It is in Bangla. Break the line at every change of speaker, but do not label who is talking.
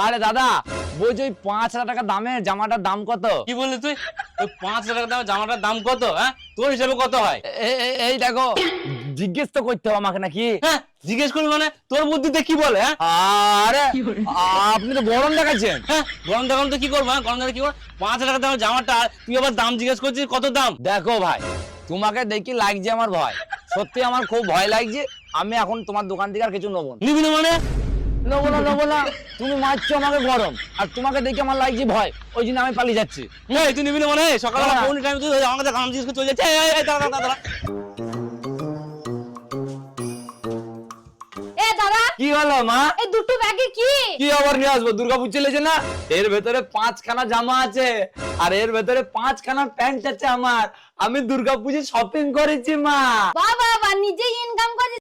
আরে দাদা বলছি ওই 5,000 টাকা দামের জামাটার দাম কত?
কি বললি তুই? ওই 5,000 টাকা দামের জামাটার দাম কত? হ্যাঁ, তোর হিসাবে কত হয়?
এই দেখো, জিজ্ঞেস তো করতে হবে আমাকে নাকি?
হ্যাঁ, জিজ্ঞেস করবি মানে তোর বুদ্ধিতে কি বলে? হ্যাঁ,
আরে আপনি তো গরম দেখাচ্ছেন।
হ্যাঁ, গরম দেখানো তো কি করবো? হ্যাঁ, গরম দেখানো কি করবো? 5,000 টাকা দামের জামাটা তুই আবার দাম জিজ্ঞেস করছিস, কত দাম?
দেখো ভাই, তোমাকে দেখি লাগছে আমার ভয়, সত্যি আমার খুব ভয় লাগছে। আমি এখন তোমার দোকান থেকে আর কিছু নেবো না।
নিবি না মানে?
নেবো না, তুমি মারছো আমাকে গরম, আর তোমাকে দেখে আমার লাগছে ভয়, ওই জন্য আমি পালিয়ে যাচ্ছি।
এই তুই নিবি না মানে? সকালবেলা
না।
কোন টাইম তুই আমার কাছে দাম জিজ্ঞেস করে চলে যাচ্ছে? এই, দাঁড়া, দাঁড়া, দাঁড়া।
এ দাদা,
কি হলো মা?
এই দুটো ব্যাগে কি?
কি আবার নিয়ে আসবো? দুর্গাপুর চলেছে না, এর ভেতরে 5খানা জামা আছে, আর এর ভেতরে 5খানা প্যান্ট আছে আমার। আমি দুর্গাপুজো শপিং করেছি মা।
বাবা নিজে ইনকাম করে